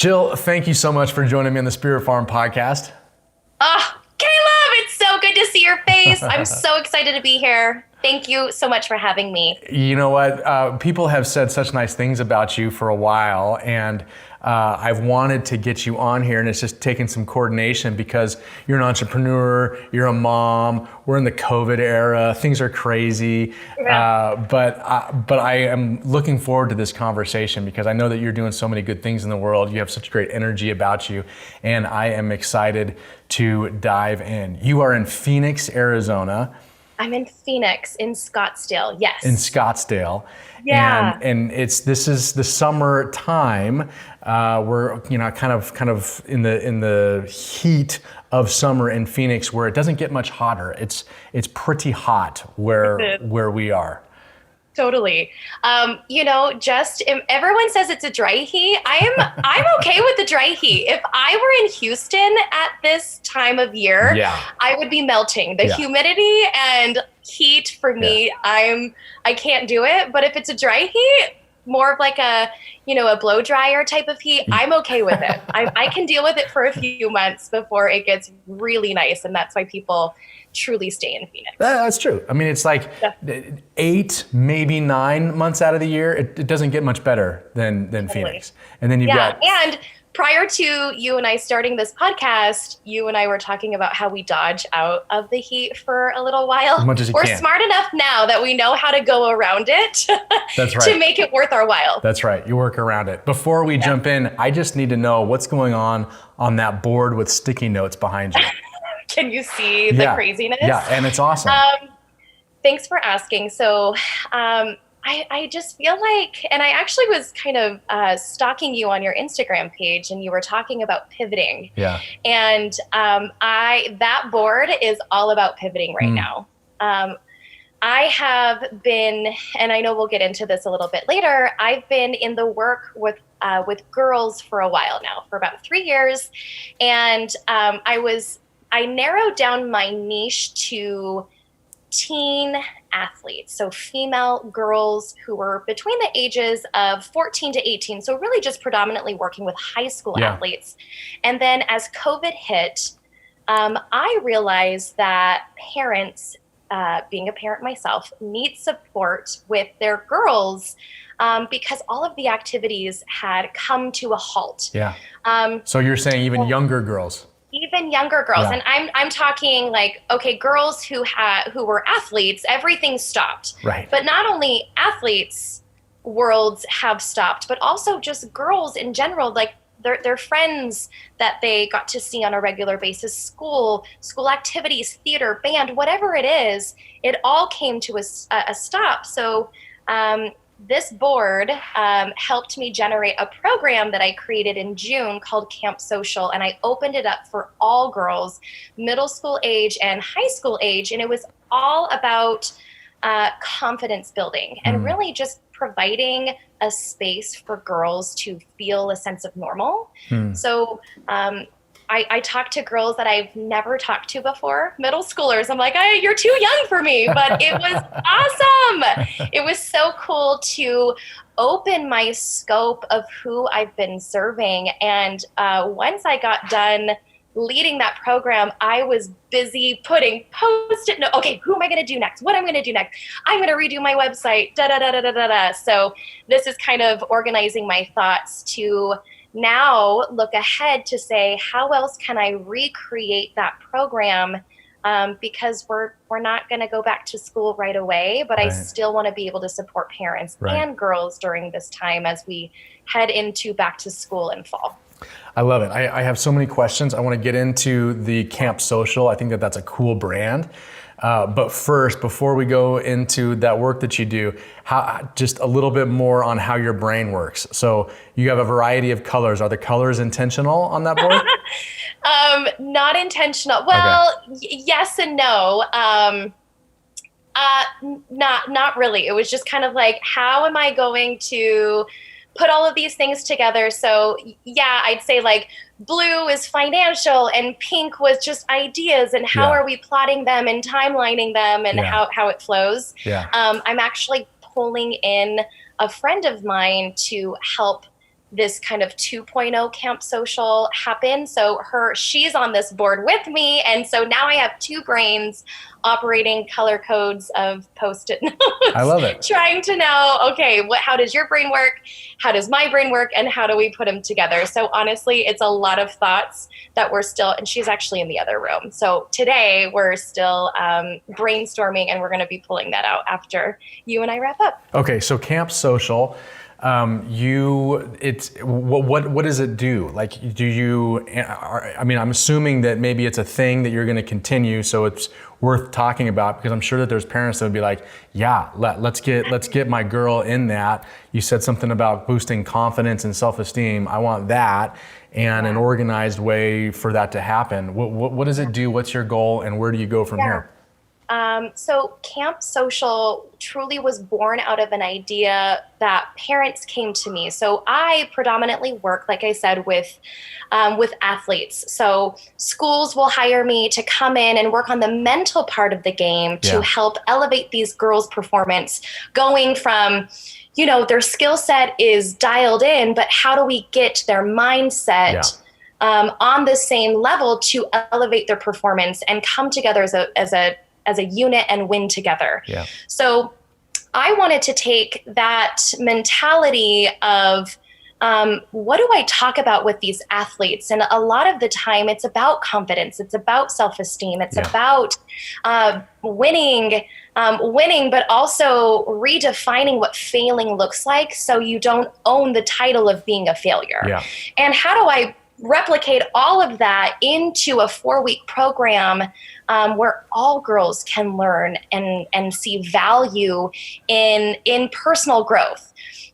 Jill, thank you so much for joining me on the Spirit Farm podcast. Oh, Caleb, it's so good to see your face. I'm so excited to be here. Thank you so much for having me. You know what? People have said such nice things about you for a while, and I've wanted to get you on here, and it's just taken some coordination because you're an entrepreneur, you're a mom, we're in the COVID era, things are crazy. Yeah. But I am looking forward to this conversation because I know that you're doing so many good things in the world. You have such great energy about you, and I am excited to dive in. You are in Phoenix, Arizona. I'm in Phoenix, in Scottsdale, yes. In Scottsdale. Yeah. And this is the summer time. We're kind of in the heat of summer in Phoenix, where it doesn't get much hotter. It's pretty hot where we are. Totally. Everyone says it's a dry heat. I'm okay with the dry heat. If I were in Houston at this time of year, I would be melting. The humidity and heat for me, I can't do it. But if it's a dry heat, more of like a blow dryer type of heat, I'm okay with it. I can deal with it for a few months before it gets really nice. And that's why people truly stay in Phoenix. That's true. I mean, it's like 8, maybe 9 months out of the year. It doesn't get much better than Phoenix. And then you've got... And prior to you and I starting this podcast, you and I were talking about how we dodge out of the heat for a little while. As much as you We're can. Smart enough now that we know how to go around it. That's right. To make it worth our while. That's right. You work around it. Before we jump in, I just need to know what's going on that board with sticky notes behind you. Can you see the craziness? Yeah, and it's awesome. Thanks for asking. So I just feel like, and I actually was kind of stalking you on your Instagram page, and you were talking about pivoting. Yeah. And that board is all about pivoting right now. I have been, and I know we'll get into this a little bit later, I've been in the work with girls for a while now, for about 3 years. And I narrowed down my niche to teen athletes, so female girls who were between the ages of 14 to 18, so really just predominantly working with high school athletes. And then as COVID hit, I realized that parents, being a parent myself, need support with their girls because all of the activities had come to a halt. Yeah. So you're saying even younger girls? Even younger girls. And I'm talking like, okay, girls who were athletes, everything stopped. Right. But not only athletes' worlds have stopped, but also just girls in general, like their friends that they got to see on a regular basis, school activities, theater, band, whatever it is, it all came to a stop. So this board helped me generate a program that I created in June called Camp Social, and I opened it up for all girls, middle school age and high school age, and it was all about confidence building and really just providing a space for girls to feel a sense of normal. So I talked to girls that I've never talked to before, middle schoolers. I'm like, you're too young for me, but it was awesome. It was so cool to open my scope of who I've been serving. And once I got done leading that program, I was busy putting Post-it notes. Okay, who am I going to do next? What I'm going to do next? I'm going to redo my website, da-da-da-da-da-da. So this is kind of organizing my thoughts to now look ahead to say, how else can I recreate that program? Because we're not going to go back to school right away, but I still want to be able to support parents and girls during this time as we head into back to school in fall. I love it. I have so many questions. I want to get into the Camp Social. I think that's a cool brand. But first, before we go into that work that you do, just a little bit more on how your brain works. So you have a variety of colors. Are the colors intentional on that board? Not intentional. Well, yes and no. Not really. It was just kind of like, how am I going to put all of these things together? So yeah, I'd say like blue is financial and pink was just ideas and how are we plotting them and timelining them and how it flows. I'm actually pulling in a friend of mine to help this kind of 2.0 camp social happen. So she's on this board with me. And so now I have two brains operating color codes of Post-it notes. I love it. Trying to know, okay, how does your brain work? How does my brain work? And how do we put them together? So honestly, it's a lot of thoughts that we're still, and she's actually in the other room. So today we're still brainstorming, and we're going to be pulling that out after you and I wrap up. Okay, so Camp Social, what does it do? Like, I'm assuming that maybe it's a thing that you're going to continue, so it's worth talking about, because I'm sure that there's parents that would be like, yeah, let's get my girl in that. You said something about boosting confidence and self-esteem. I want that, and an organized way for that to happen. What does it do? What's your goal, and where do you go from here? So Camp Social truly was born out of an idea that parents came to me. So I predominantly work, like I said, with athletes. So schools will hire me to come in and work on the mental part of the game to help elevate these girls' performance, going from, their skill set is dialed in, but how do we get their mindset on the same level to elevate their performance and come together as a unit and win together. Yeah. So I wanted to take that mentality of what do I talk about with these athletes? And a lot of the time it's about confidence. It's about self-esteem. It's about winning, but also redefining what failing looks like, so you don't own the title of being a failure. Yeah. And how do I replicate all of that into a 4-week program where all girls can learn and see value in personal growth.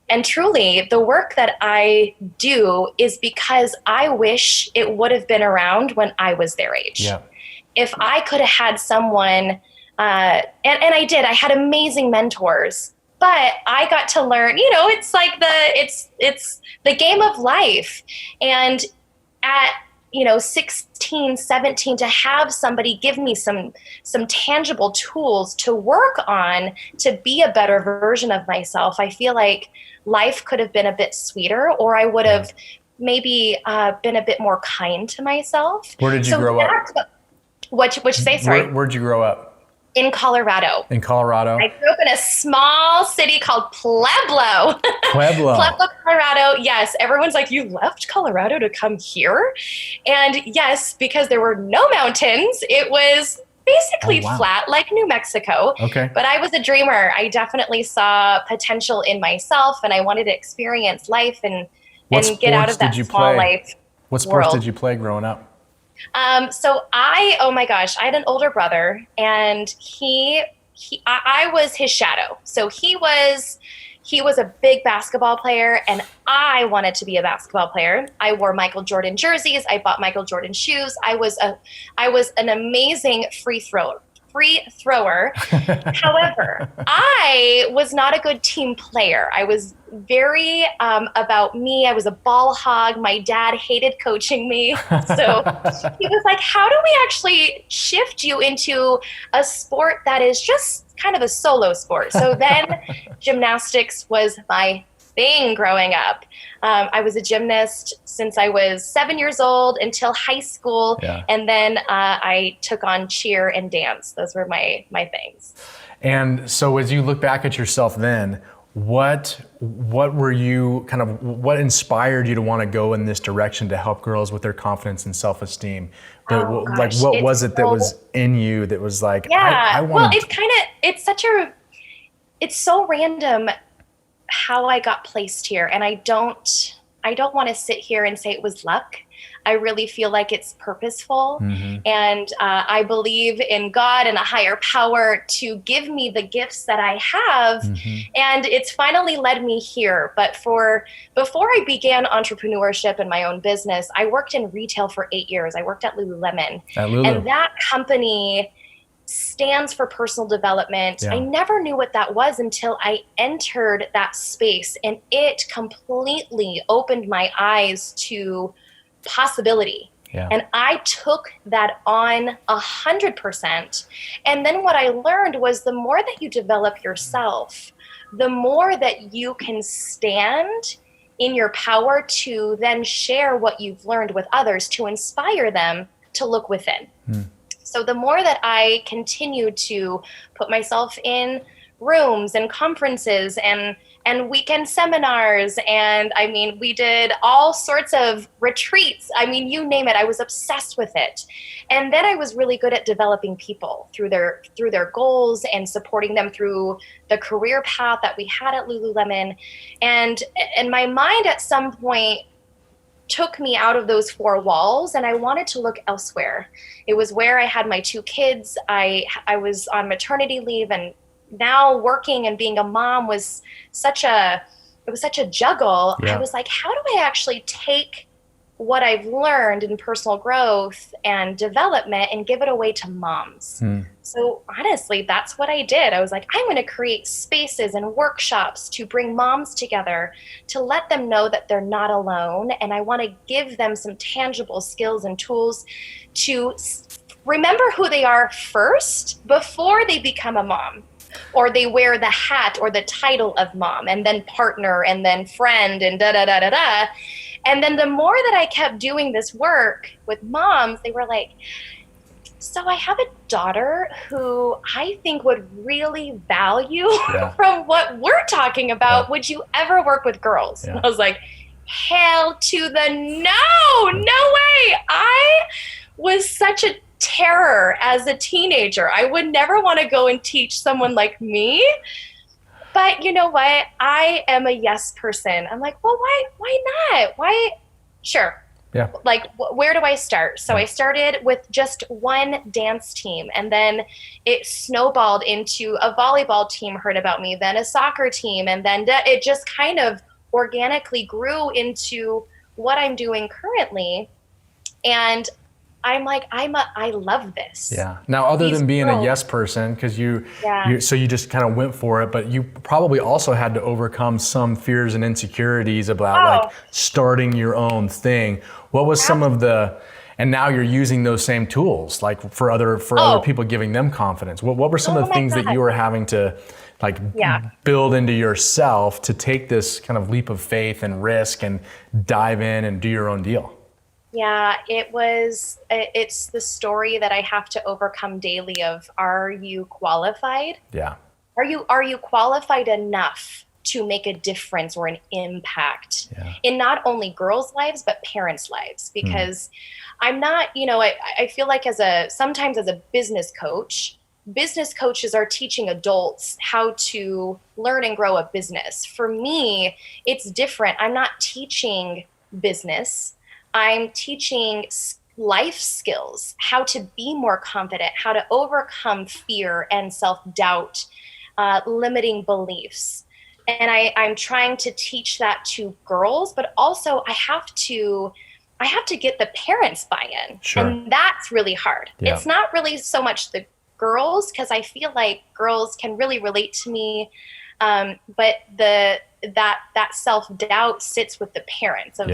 And truly, the work that I do is because I wish it would have been around when I was their age. Yeah. If I could have had someone, and I did, I had amazing mentors, but I got to learn, it's like it's the game of life. And at 16, 17, to have somebody give me some tangible tools to work on to be a better version of myself, I feel like life could have been a bit sweeter, or I would have maybe been a bit more kind to myself. Where did you grow up? What'd you say? Sorry. Where'd you grow up? In Colorado. In Colorado? I grew up in a small city called Pueblo. Pueblo, Colorado. Yes. Everyone's like, you left Colorado to come here? And yes, because there were no mountains. It was basically flat, like New Mexico. Okay. But I was a dreamer. I definitely saw potential in myself, and I wanted to experience life and get out of that small life. What sports did you play growing up? So oh my gosh, I had an older brother, and I was his shadow. So he was a big basketball player, and I wanted to be a basketball player. I wore Michael Jordan jerseys. I bought Michael Jordan shoes. I was an amazing free thrower. However, I was not a good team player. I was very about me. I was a ball hog. My dad hated coaching me. So he was like, how do we actually shift you into a sport that is just kind of a solo sport? So then gymnastics was my thing growing up. I was a gymnast since I was 7 years old until high school. Yeah. And then I took on cheer and dance. Those were my things. And so as you look back at yourself then, what were you what inspired you to want to go in this direction to help girls with their confidence and self-esteem? What was it that was in you that was like, I want to... it's so random how I got placed here. And I don't want to sit here and say it was luck. I really feel like it's purposeful. Mm-hmm. And I believe in God and a higher power to give me the gifts that I have. Mm-hmm. And it's finally led me here. But before I began entrepreneurship and my own business, I worked in retail for 8 years. I worked at Lululemon. And that company stands for personal development. Yeah. I never knew what that was until I entered that space, and it completely opened my eyes to possibility. Yeah. And I took that on 100%. And then what I learned was the more that you develop yourself, the more that you can stand in your power to then share what you've learned with others to inspire them to look within. So the more that I continue to put myself in rooms and conferences and weekend seminars, and I mean, we did all sorts of retreats. I mean, you name it, I was obsessed with it. And then I was really good at developing people through their goals and supporting them through the career path that we had at Lululemon. And my mind at some point took me out of those four walls, and I wanted to look elsewhere. It was where I had my two kids. I was on maternity leave, and now working and being a mom was such a juggle. Yeah. I was like, how do I actually take what I've learned in personal growth and development and give it away to moms? So honestly, that's what I did. I was like, I'm going to create spaces and workshops to bring moms together, to let them know that they're not alone. And I want to give them some tangible skills and tools to remember who they are first before they become a mom, or they wear the hat or the title of mom, and then partner, and then friend, and da da da da da. And then the more that I kept doing this work with moms, they were like, so I have a daughter who I think would really value from what we're talking about. Would you ever work with girls? And I was like, hell to the no way. I was such a terror as a teenager. I would never want to go and teach someone like me. But you know what? I am a yes person. I'm like, well, why not? Why? Sure. Yeah. Like, where do I start? So I started with just one dance team, and then it snowballed into a volleyball team heard about me, then a soccer team, and then it just kind of organically grew into what I'm doing currently. And I'm like, I love this. Yeah. Now, other than being a yes person, because so you just kind of went for it, but you probably also had to overcome some fears and insecurities about like starting your own thing. What was some of and now you're using those same tools, like for other people, giving them confidence. What were some of the things that you were having to like build into yourself to take this kind of leap of faith and risk and dive in and do your own deal? Yeah, it's the story that I have to overcome daily of, are you qualified? Yeah. Are you qualified enough to make a difference or an impact in not only girls' lives, but parents' lives? Because I'm not, I feel like sometimes as a business coaches are teaching adults how to learn and grow a business. For me, it's different. I'm not teaching business. I'm teaching life skills, how to be more confident, how to overcome fear and self-doubt, limiting beliefs. And I'm trying to teach that to girls, but also I have to get the parents buy-in. Sure. And that's really hard. Yeah. It's not really so much the girls, because I feel like girls can really relate to me. But that self-doubt sits with the parents of,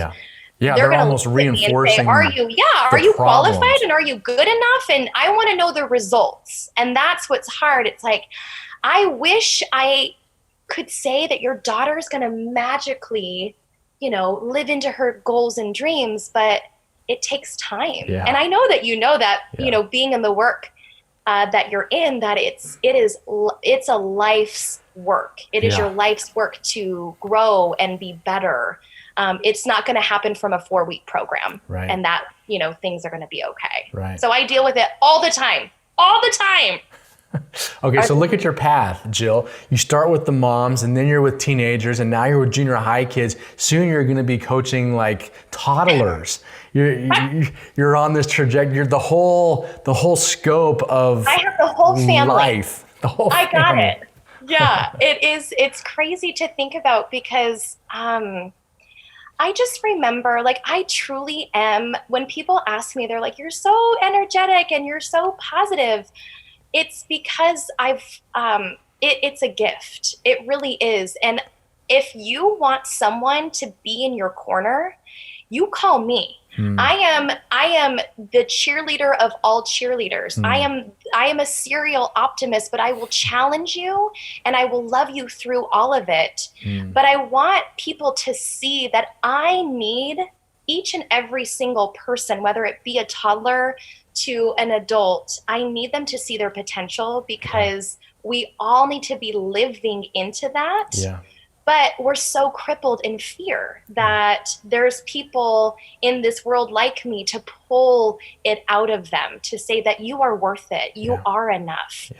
they're almost reinforcing. Say, are you qualified, and are you good enough? And I want to know the results. And that's what's hard. It's like, I wish I could say that your daughter's going to magically, live into her goals and dreams, but it takes time. Yeah. And I know that being in the work that you're in, that it's a life's work. It is your life's work to grow and be better. It's not going to happen from a 4-week program, and that, things are going to be okay. Right. So I deal with it all the time. Okay, so look at your path, Jill. You start with the moms, and then you're with teenagers, and now you're with junior high kids. Soon you're going to be coaching like toddlers. You're on this trajectory. You're the whole scope of I have the whole family. Life. The whole family. I got it. Yeah, it is. It's crazy to think about, because I just remember, like, I truly am, when people ask me, they're like, you're so energetic and you're so positive. It's because it's a gift. It really is. And if you want someone to be in your corner, you call me. I am the cheerleader of all cheerleaders. I am a serial optimist, but I will challenge you and I will love you through all of it. But I want people to see that I need each and every single person, whether it be a toddler to an adult, I need them to see their potential, because we all need to be living into that. Yeah. But we're so crippled in fear that there's people in this world like me to pull it out of them, to say that you are worth it. You are enough.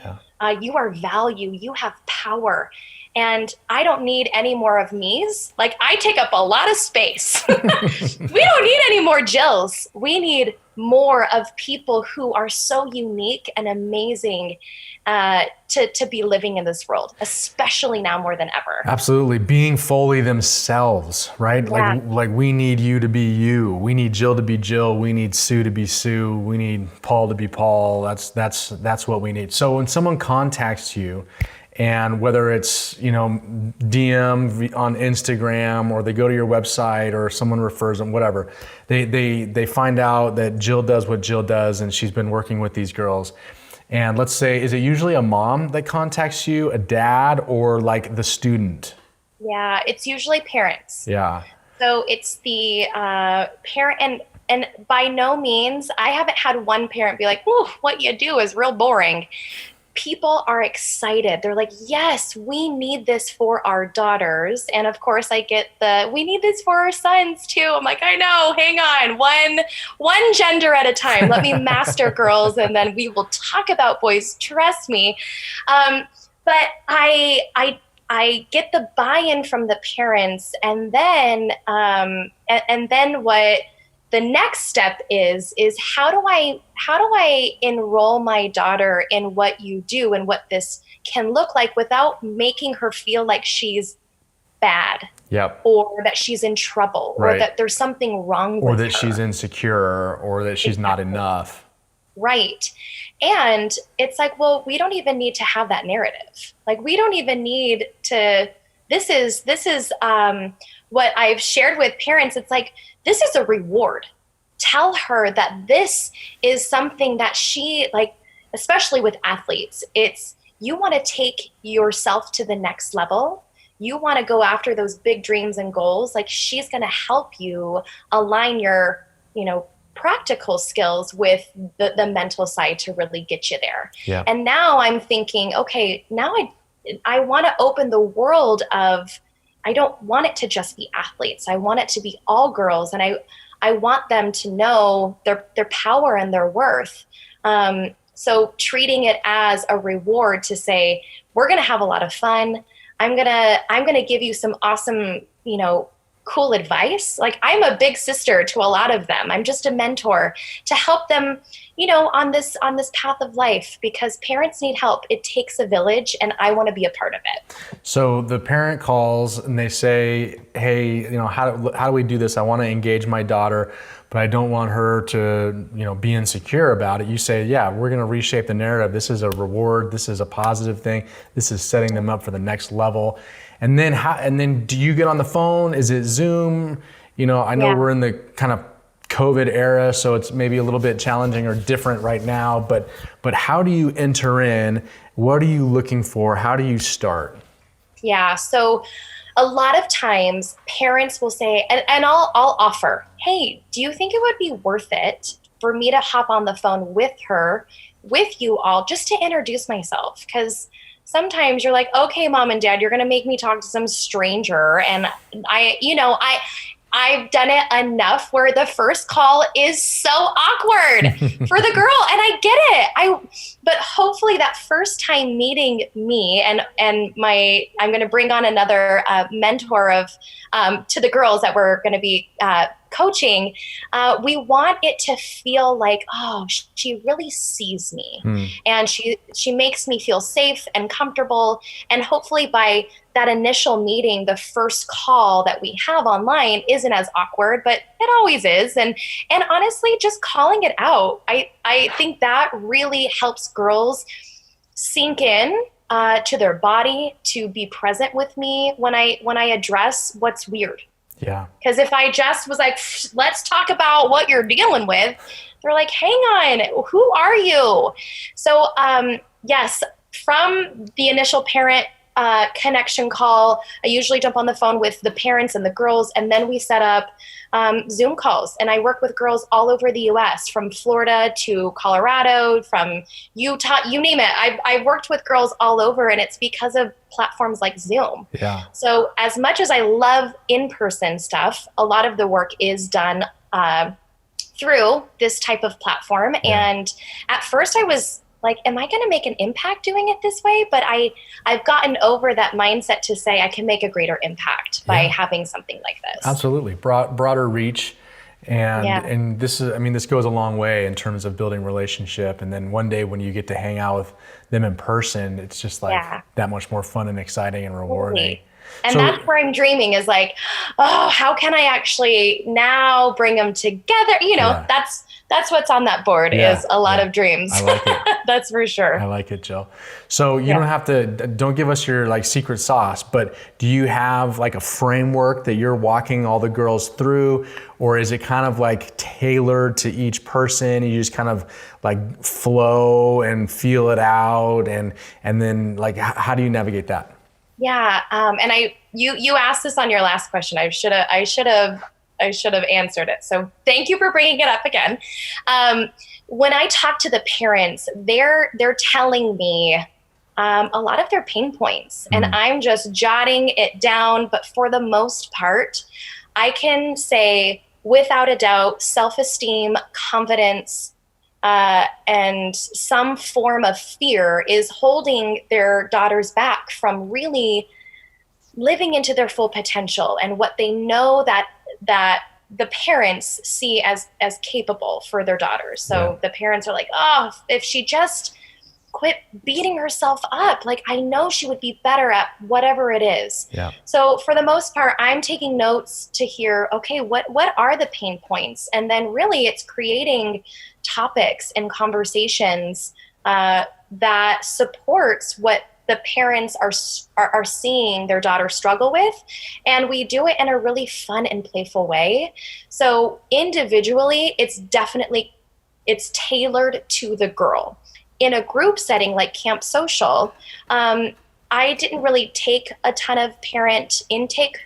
You are value. You have power. And I don't need any more of me's. Like, I take up a lot of space. We don't need any more Jills. We need more of people who are so unique and amazing to be living in this world, especially now more than ever. Absolutely. Being fully themselves, right? Yeah. Like we need you to be you. We need Jill to be Jill. We need Sue to be Sue. We need Paul to be Paul. That's what we need. So when someone contacts you, and whether it's, DM on Instagram, or they go to your website, or someone refers them, whatever, they find out that Jill does what Jill does, and she's been working with these girls. And let's say, is it usually a mom that contacts you, a dad, or like the student? Yeah, it's usually parents. Yeah. So it's the parent, and by no means, I haven't had one parent be like, "Ooh, what you do is real boring." People are excited. They're like, yes, we need this for our daughters. And of course I get we need this for our sons too. I'm like, I know, hang on, one gender at a time. Let me master girls, and then we will talk about boys. Trust me. But I get the buy-in from the parents, and then what the next step is how do I enroll my daughter in what you do and what this can look like without making her feel like she's bad, or that she's in trouble, or that there's something wrong with her, or that she's insecure, or that she's not enough. Right. And it's like, well, we don't even need to have that narrative. Like, we don't even need to, this is what I've shared with parents. It's like, this is a reward. Tell her that this is something that she, like, especially with athletes, it's, you want to take yourself to the next level. You want to go after those big dreams and goals. Like, she's going to help you align your, practical skills with the mental side to really get you there. Yeah. And now I'm thinking, okay, now I want to open the world of, I don't want it to just be athletes. I want it to be all girls. And I want them to know their power and their worth. So treating it as a reward to say, we're going to have a lot of fun. I'm going to give you some awesome, cool advice. Like, I'm a big sister to a lot of them. I'm just a mentor to help them, on this path of life, because parents need help. It takes a village, and I want to be a part of it. So the parent calls and they say, hey, how do we do this? I want to engage my daughter, but I don't want her to, be insecure about it. You say, yeah, we're going to reshape the narrative. This is a reward. This is a positive thing. This is setting them up for the next level. And then do you get on the phone? Is it Zoom? I know we're in the kind of COVID era, so it's maybe a little bit challenging or different right now, but how do you enter in? What are you looking for? How do you start? Yeah, so a lot of times parents will say, and I'll offer, hey, do you think it would be worth it for me to hop on the phone with you all, just to introduce myself? Because sometimes you're like, okay, mom and dad, you're going to make me talk to some stranger. And I've done it enough where the first call is so awkward for the girl, and I get it. But hopefully that first time meeting me and I'm going to bring on another mentor to the girls that we're going to be coaching. We want it to feel like, oh, she really sees me, and she makes me feel safe and comfortable. And hopefully by that initial meeting, the first call that we have online isn't as awkward, but it always is. And honestly, just calling it out, I think that really helps girls sink in to their body, to be present with me when I address what's weird. Yeah. Because if I just was like, let's talk about what you're dealing with, they're like, hang on, who are you? So, yes, from the initial parent connection call, I usually jump on the phone with the parents and the girls, and then we set up Zoom calls. And I work with girls all over the US, from Florida to Colorado, from Utah, you name it. I've worked with girls all over, and it's because of platforms like Zoom. Yeah. So as much as I love in-person stuff, a lot of the work is done through this type of platform. Yeah. And at first I was like, am I going to make an impact doing it this way? But I've gotten over that mindset to say I can make a greater impact by having something like this. Absolutely. Broader reach. And this is, I mean, this goes a long way in terms of building relationship. And then one day when you get to hang out with them in person, it's just like that much more fun and exciting and rewarding. Totally. And that's where I'm dreaming, is like, oh, how can I actually now bring them together? You know, that's what's on that board, is a lot of dreams. I like it. That's for sure. I like it, Jill. So you don't give us your like secret sauce, but do you have like a framework that you're walking all the girls through, or is it kind of like tailored to each person? You just kind of like flow and feel it out, and then like how do you navigate that? Yeah, and you asked this on your last question. I should have answered it. So thank you for bringing it up again. When I talk to the parents, they're telling me a lot of their pain points, and I'm just jotting it down. But for the most part, I can say without a doubt, self-esteem, confidence, and some form of fear is holding their daughters back from really living into their full potential and what they know that the parents see as capable for their daughters. So the parents are like, oh, if she just quit beating herself up, like, I know she would be better at whatever it is. Yeah. So for the most part, I'm taking notes to hear, okay, what are the pain points? And then really it's creating topics and conversations that supports what the parents are seeing their daughter struggle with. And we do it in a really fun and playful way. So individually, it's tailored to the girl. In a group setting like Camp Social, I didn't really take a ton of parent intake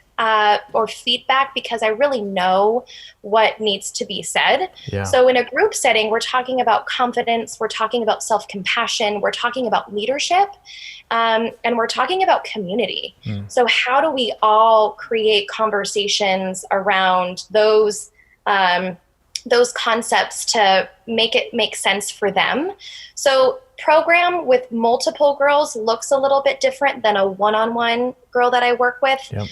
or feedback because I really know what needs to be said. Yeah. So in a group setting, we're talking about confidence, we're talking about self-compassion, we're talking about leadership, and we're talking about community. So how do we all create conversations around those concepts to make it make sense for them? So program with multiple girls looks a little bit different than a one-on-one girl that I work with. Yep.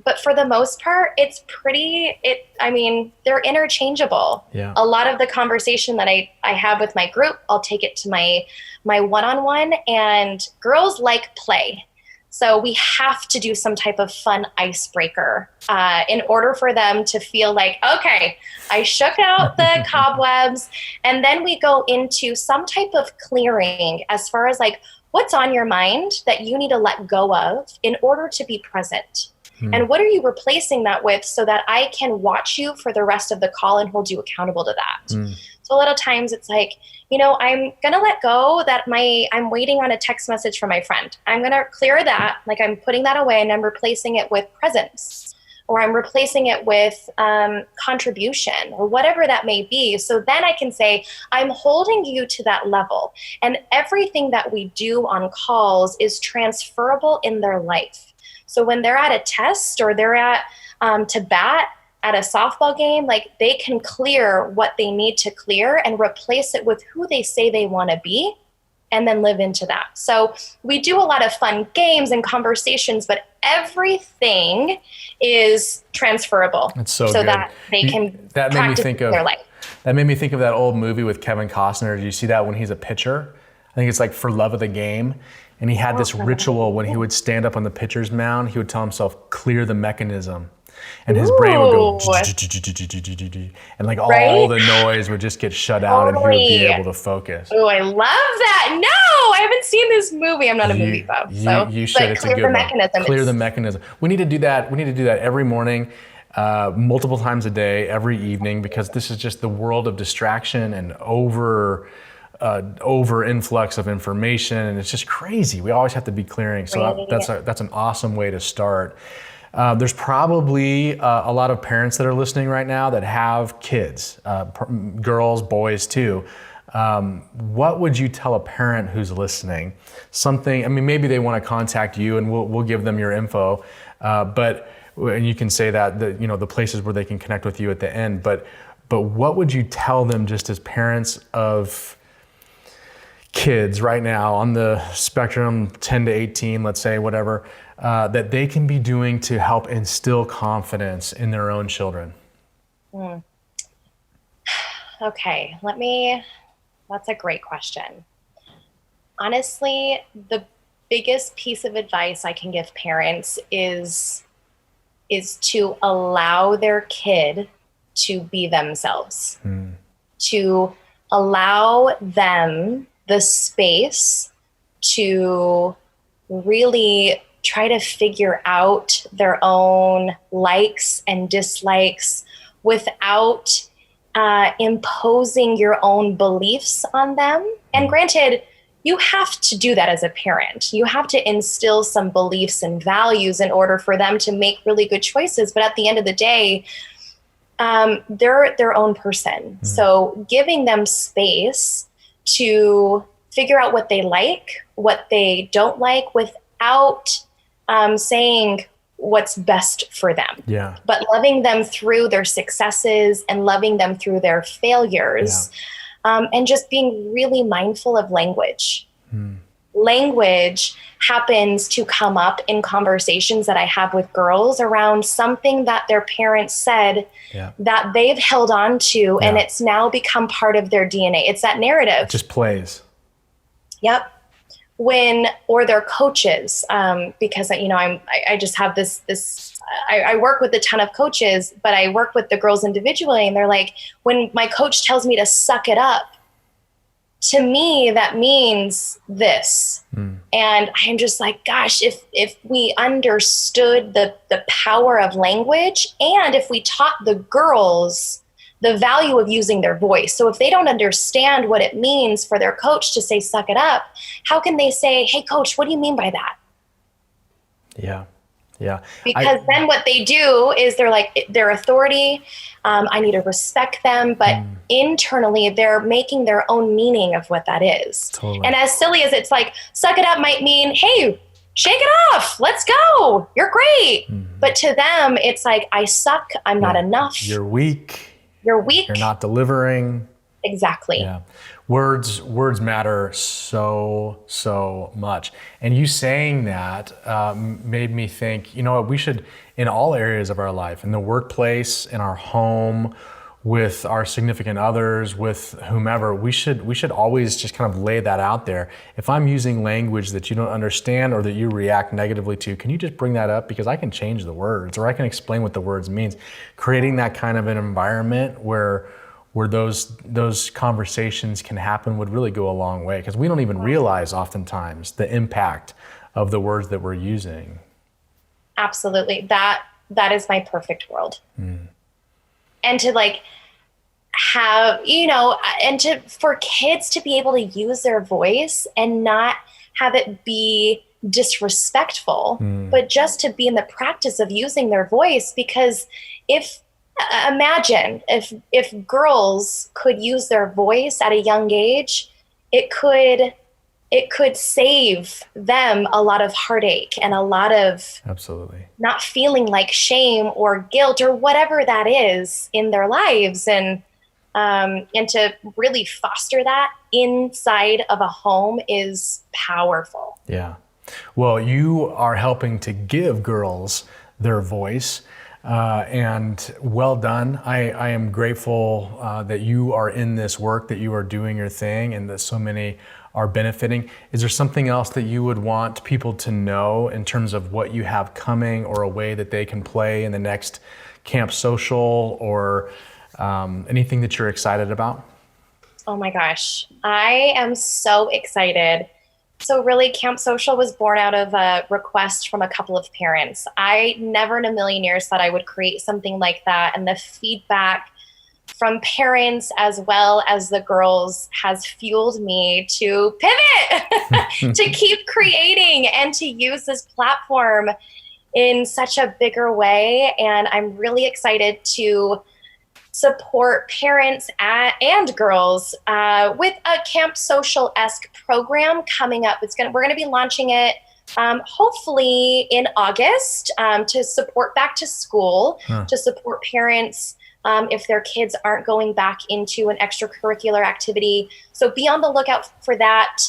But for the most part, they're interchangeable. Yeah. A lot of the conversation that I have with my group, I'll take it to my one-on-one, and girls like play. So we have to do some type of fun icebreaker in order for them to feel like, okay, I shook out the cobwebs, and then we go into some type of clearing as far as like, what's on your mind that you need to let go of in order to be present? And what are you replacing that with so that I can watch you for the rest of the call and hold you accountable to that? So a lot of times it's like, I'm going to let go that I'm waiting on a text message from my friend. I'm going to clear that, like I'm putting that away, and I'm replacing it with presence, or I'm replacing it with contribution, or whatever that may be. So then I can say, I'm holding you to that level. And everything that we do on calls is transferable in their life. So when they're at a test, or they're at to bat at a softball game, like, they can clear what they need to clear and replace it with who they say they want to be, and then live into that. So we do a lot of fun games and conversations, but everything is transferable. It's so good. That they can practice in their life. That made me think of that old movie with Kevin Costner. Do you see that when he's a pitcher? I think it's like For Love of the Game. And he had this ritual when he would stand up on the pitcher's mound, he would tell himself, clear the mechanism. And his brain would go, and like all the noise would just get shut out, and he would be able to focus. Oh, I love that. No, I haven't haven't seen this movie. I'm not a movie buff, so you should. It's a good one. Clear the mechanism. We need to do that. We need to do that every morning, multiple times a day, every evening, because this is just the world of distraction and over influx of information, and it's just crazy. We always have to be clearing. So that's an awesome way to start. There's probably a lot of parents that are listening right now that have kids, girls, boys too. What would you tell a parent who's listening? Something, I mean, maybe they want to contact you, and we'll give them your info, and you can say that the places where they can connect with you at the end. But what would you tell them just as parents of kids right now on the spectrum 10 to 18, let's say, whatever, that they can be doing to help instill confidence in their own children? Okay, that's a great question. Honestly, the biggest piece of advice I can give parents is to allow their kid to be themselves, to allow them the space to really try to figure out their own likes and dislikes without imposing your own beliefs on them. And granted, you have to do that as a parent. You have to instill some beliefs and values in order for them to make really good choices. But at the end of the day, they're their own person. So giving them space to figure out what they like, what they don't like, without saying what's best for them. Yeah. But loving them through their successes and loving them through their failures, and just being really mindful of language. Language happens to come up in conversations that I have with girls around something that their parents said that they've held on to, and it's now become part of their DNA. It's that narrative. It just plays. Yep. Or their coaches, because I just have this. I work with a ton of coaches, but I work with the girls individually, and they're like, when my coach tells me to suck it up, to me that means this, and I'm just like, gosh, if we understood the power of language, and if we taught the girls the value of using their voice. So if they don't understand what it means for their coach to say, suck it up, how can they say, hey, coach, what do you mean by that? Yeah. Yeah. Because then what they do is they're like, their authority, I need to respect them. But internally, they're making their own meaning of what that is. Totally. And as silly as it's like, suck it up might mean, hey, shake it off. Let's go. You're great. But to them, it's like, I suck. I'm not enough. You're weak. You're weak. You're not delivering. Exactly. Yeah. Words matter so much. And you saying that made me think, you know what, we should, in all areas of our life, in the workplace, in our home, with our significant others, with whomever, we should always just kind of lay that out there. If I'm using language that you don't understand or that you react negatively to, can you just bring that up? Because I can change the words, or I can explain what the words means. Creating that kind of an environment where those conversations can happen would really go a long way, because we don't even realize oftentimes the impact of the words that we're using. Absolutely. That is my perfect world. And to have, for kids to be able to use their voice and not have it be disrespectful, but just to be in the practice of using their voice. Because imagine if girls could use their voice at a young age, it could save them a lot of heartache and a lot of not feeling like shame or guilt or whatever that is in their lives, and to really foster that inside of a home is powerful. Yeah. Well, you are helping to give girls their voice. And well done. I am grateful that you are in this work, that you are doing your thing, and that so many are benefiting. Is there something else that you would want people to know in terms of what you have coming, or a way that they can play in the next Camp Social, or anything that you're excited about? Oh my gosh. I am so excited So really, Camp Social was born out of a request from a couple of parents. I never in a million years thought I would create something like that. And the feedback from parents as well as the girls has fueled me to pivot, to keep creating and to use this platform in such a bigger way. And I'm really excited to support parents and girls with a Camp Social-esque program coming up. We're gonna be launching it hopefully in August to support back to school, to support parents if their kids aren't going back into an extracurricular activity. So be on the lookout for that.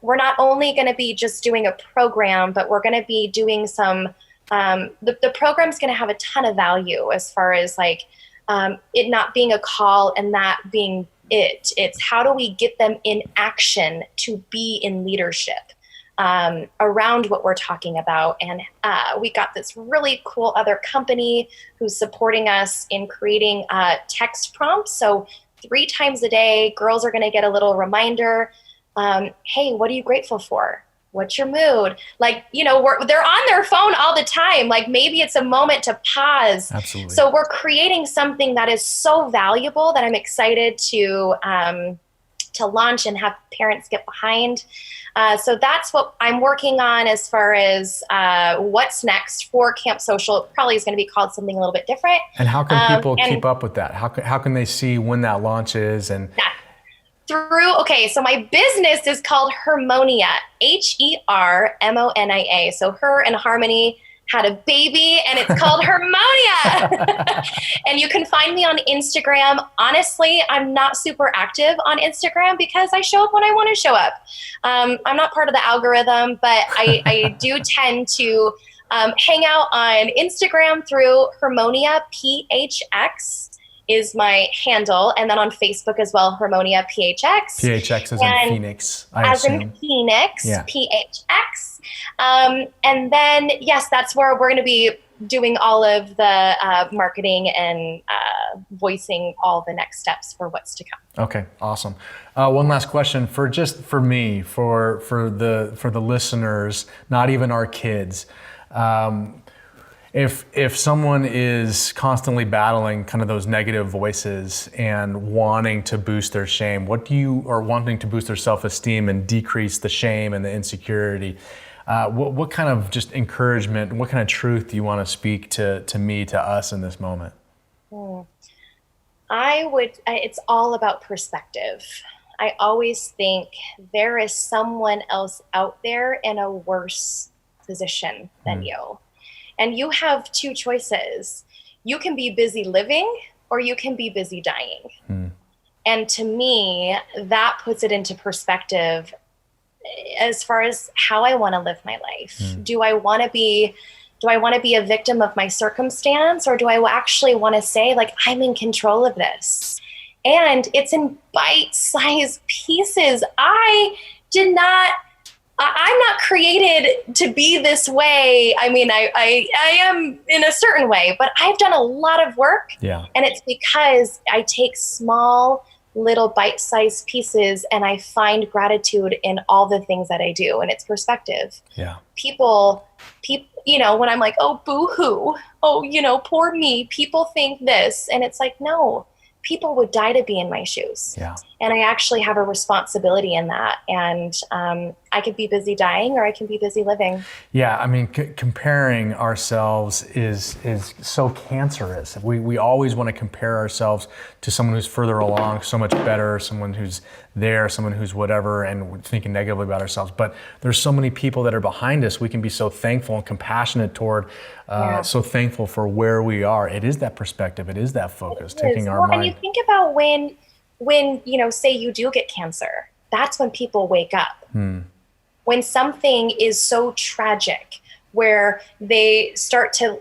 We're not only going to be just doing a program, but we're going to be doing some, the program's going to have a ton of value as far as like it not being a call and that being it. It's how do we get them in action to be in leadership around what we're talking about. And we got this really cool other company who's supporting us in creating text prompts. So 3 times a day, girls are going to get a little reminder. Hey, what are you grateful for? What's your mood? Like, you know, they're on their phone all the time. Like maybe it's a moment to pause. Absolutely. So we're creating something that is so valuable that I'm excited to launch and have parents get behind. So that's what I'm working on as far as what's next for Camp Social. It probably is going to be called something a little bit different. And how can people keep up with that? How can they see when that launches? And so my business is called Hermonia, Hermonia. So Her and Harmony had a baby and it's called Hermonia. And you can find me on Instagram. Honestly, I'm not super active on Instagram because I show up when I want to show up. I'm not part of the algorithm, but I do tend to hang out on Instagram through Hermonia PHX is my handle, and then on Facebook as well, Hermonia PHX. PHX as in Phoenix, I assume. In Phoenix, yeah. PHX. And then, yes, that's where we're going to be doing all of the marketing and voicing all the next steps for what's to come. Okay, awesome. One last question for me, for the listeners, not even our kids. If someone is constantly battling kind of those negative voices and wanting to boost their shame, wanting to boost their self-esteem and decrease the shame and the insecurity, what kind of just encouragement, what kind of truth do you want to speak to me, to us in this moment? It's all about perspective. I always think there is someone else out there in a worse position than you. And you have 2 choices. You can be busy living or you can be busy dying. And to me, that puts it into perspective as far as how I want to live my life. Do I want to be a victim of my circumstance, or do I actually want to say, like, I'm in control of this? And it's in bite-sized pieces. I'm not created to be this way. I mean, I am in a certain way, but I've done a lot of work. Yeah. And it's because I take small, little bite-sized pieces and I find gratitude in all the things that I do. And it's perspective. Yeah. People, you know, when I'm like, oh, boo-hoo, oh, you know, poor me, people think this. And it's like, no, people would die to be in my shoes. Yeah. And I actually have a responsibility in that. And I could be busy dying or I can be busy living. Yeah, I mean, comparing ourselves is so cancerous. We always want to compare ourselves to someone who's further along, so much better, someone who's there, someone who's whatever, and we're thinking negatively about ourselves. But there's so many people that are behind us. We can be so thankful and compassionate toward, so thankful for where we are. It is that perspective. It is that focus, taking our mind. And you think about when, you know, say you do get cancer, that's when people wake up. When something is so tragic, where they start to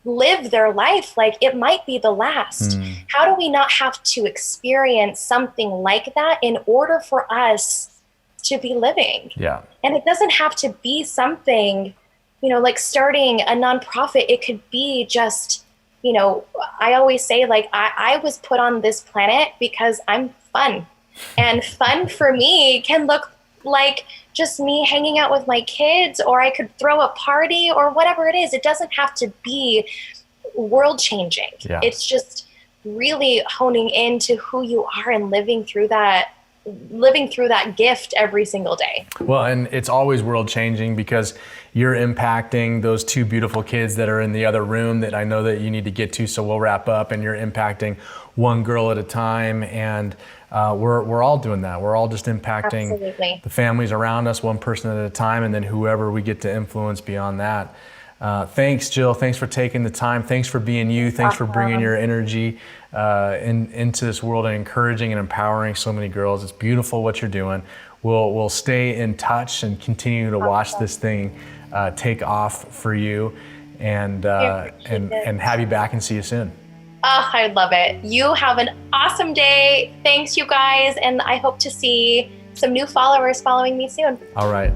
live their life like it might be the last. How do we not have to experience something like that in order for us to be living? Yeah. And it doesn't have to be something, you know, like starting a nonprofit. It could be just, you know, I always say, like, I was put on this planet because I'm fun. And fun for me can look like just me hanging out with my kids, or I could throw a party or whatever it is. It doesn't have to be world changing. Yeah. It's just really honing into who you are and living through that gift every single day. Well, and it's always world changing because you're impacting those two beautiful kids that are in the other room that I know that you need to get to, so we'll wrap up, and you're impacting one girl at a time, and we're all doing that. We're all just impacting Absolutely. the families around us, one person at a time, and then whoever we get to influence beyond that. Thanks, Jill. Thanks for taking the time. Thanks for being you. Thanks for bringing your energy into this world and encouraging and empowering so many girls. It's beautiful what you're doing. We'll stay in touch and continue to watch this thing take off for you, and have you back and see you soon. Oh, I love it. You have an awesome day. Thanks, you guys, and I hope to see some new followers following me soon. All right.